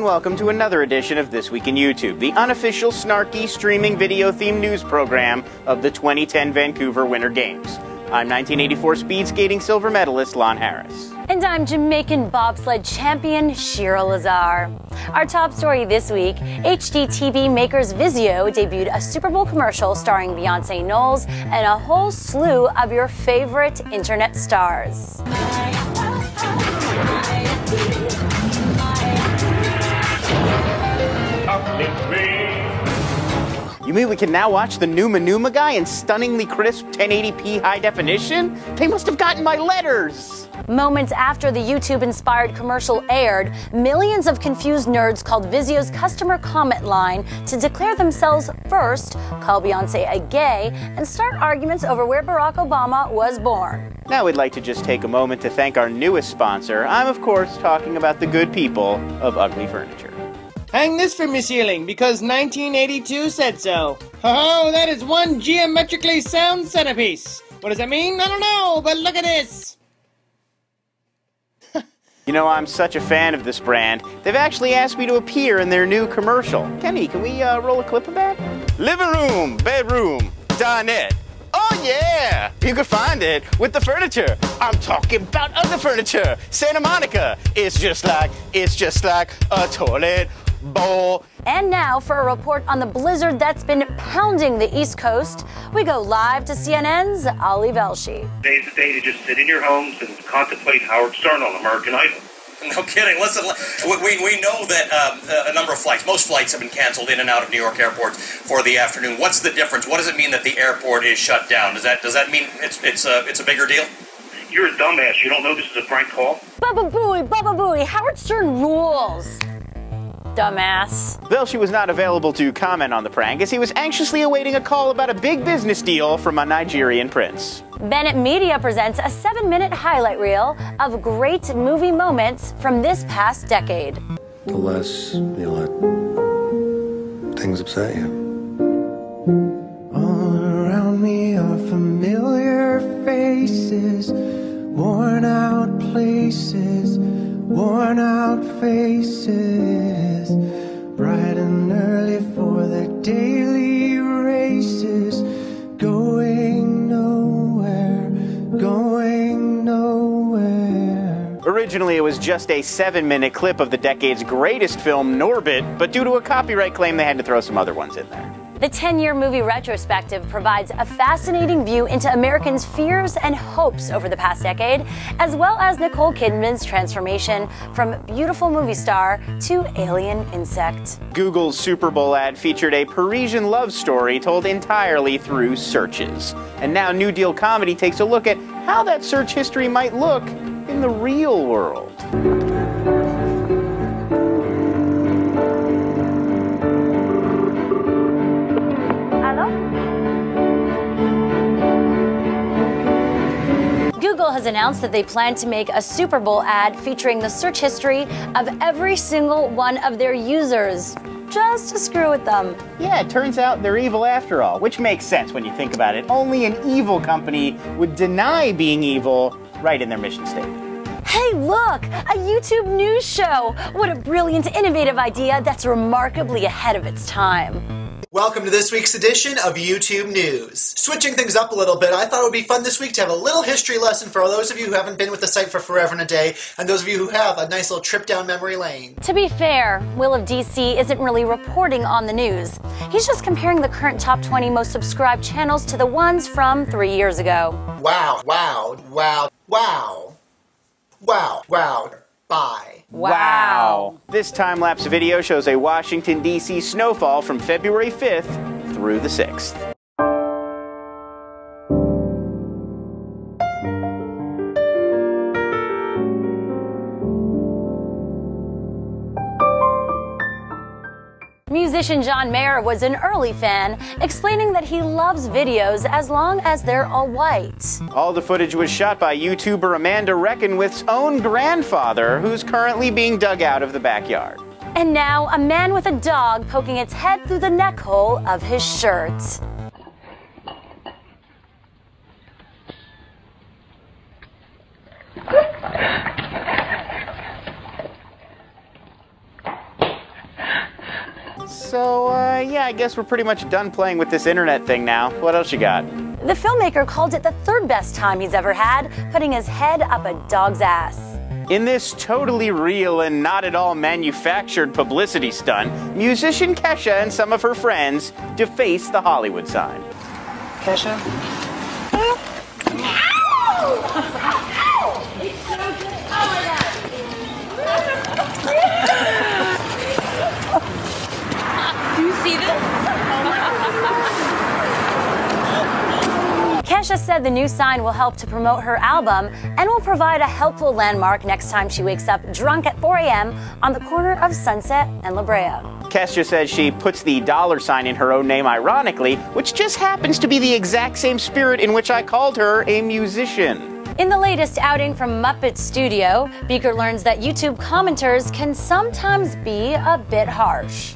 and welcome to another edition of This Week in YouTube, the unofficial, snarky, streaming video-themed news program of the 2010 Vancouver Winter Games. I'm 1984 speed skating silver medalist Lon Harris. And I'm Jamaican bobsled champion Shira Lazar. Our top story this week, HDTV makers Vizio debuted a Super Bowl commercial starring Beyonce Knowles and a whole slew of your favorite internet stars. You mean we can now watch the Numa guy in stunningly crisp 1080p high definition? They must have gotten my letters! Moments after the YouTube-inspired commercial aired, millions of confused nerds called Vizio's customer comment line to declare themselves first, call Beyonce a gay, and start arguments over where Barack Obama was born. Now we'd like to just take a moment to thank our newest sponsor. I'm, of course, talking about the good people of Ugly Furniture. Hang this from your ceiling, because 1982 said so. Oh, that is one geometrically sound centerpiece. What does that mean? I don't know, but look at this. You know, I'm such a fan of this brand, they've actually asked me to appear in their new commercial. Kenny, can we roll a clip of that? Living room, bedroom, dinette. Oh yeah! You can find it with the furniture. I'm talking about other furniture. Santa Monica. It's just like a toilet bowl. And now for a report on the blizzard that's been pounding the East Coast, we go live to CNN's Ali Velshi. Today's the day to just sit in your homes and contemplate Howard Stern on American Idol. No kidding. Listen, we know that a number of flights, most flights have been canceled in and out of New York airports for the afternoon. What's the difference? What does it mean that the airport is shut down? Does that mean it's a bigger deal? You're a dumbass. You don't know this is a prank call? Baba Booey, Howard Stern rules. Dumbass. Velshi was not available to comment on the prank as he was anxiously awaiting a call about a big business deal from a Nigerian prince. Bennett Media presents a 7-minute highlight reel of great movie moments from this past decade. The less you let things upset you. All around me are familiar faces, worn out places, worn out faces, bright and early for their daily races, going nowhere, going nowhere. Originally, it was just a 7-minute clip of the decade's greatest film, Norbit, but due to a copyright claim, they had to throw some other ones in there. The 10-year movie retrospective provides a fascinating view into Americans' fears and hopes over the past decade, as well as Nicole Kidman's transformation from beautiful movie star to alien insect. Google's Super Bowl ad featured a Parisian love story told entirely through searches. And now New Deal Comedy takes a look at how that search history might look in the real world. Google has announced that they plan to make a Super Bowl ad featuring the search history of every single one of their users, just to screw with them. Yeah, it turns out they're evil after all, which makes sense when you think about it. Only an evil company would deny being evil right in their mission statement. Hey, look! A YouTube news show! What a brilliant, innovative idea that's remarkably ahead of its time. Welcome to this week's edition of YouTube News. Switching things up a little bit, I thought it would be fun this week to have a little history lesson for those of you who haven't been with the site for forever and a day, and those of you who have, a nice little trip down memory lane. To be fair, Will of DC isn't really reporting on the news. He's just comparing the current top 20 most subscribed channels to the ones from 3 years ago. Wow, wow, wow, wow, wow, wow, bye. Wow. This time-lapse video shows a Washington, D.C. snowfall from February 5th through the 6th. Musician John Mayer was an early fan, explaining that he loves videos as long as they're all white. All the footage was shot by YouTuber Amanda Reckonwith's own grandfather, who's currently being dug out of the backyard. And now, a man with a dog poking its head through the neck hole of his shirt. I guess we're pretty much done playing with this internet thing now. What else you got? The filmmaker called it the third best time he's ever had, putting his head up a dog's ass. In this totally real and not at all manufactured publicity stunt, musician Kesha and some of her friends deface the Hollywood sign. Kesha? Do you see this? Kesha said the new sign will help to promote her album and will provide a helpful landmark next time she wakes up drunk at 4 a.m. on the corner of Sunset and La Brea. Kesha says she puts the dollar sign in her own name ironically, which just happens to be the exact same spirit in which I called her a musician. In the latest outing from Muppet Studio, Beaker learns that YouTube commenters can sometimes be a bit harsh.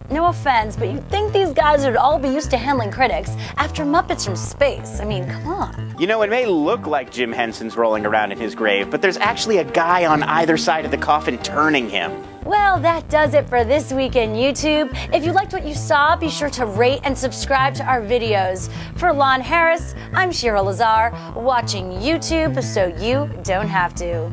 No offense, but you'd think these guys would all be used to handling critics after Muppets from Space. I mean, come on. You know, it may look like Jim Henson's rolling around in his grave, but there's actually a guy on either side of the coffin turning him. Well, that does it for this week in YouTube. If you liked what you saw, be sure to rate and subscribe to our videos. For Lon Harris, I'm Shira Lazar, watching YouTube so you don't have to.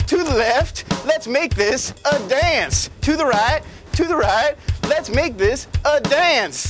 To the left, let's make this a dance. To the right, let's make this a dance.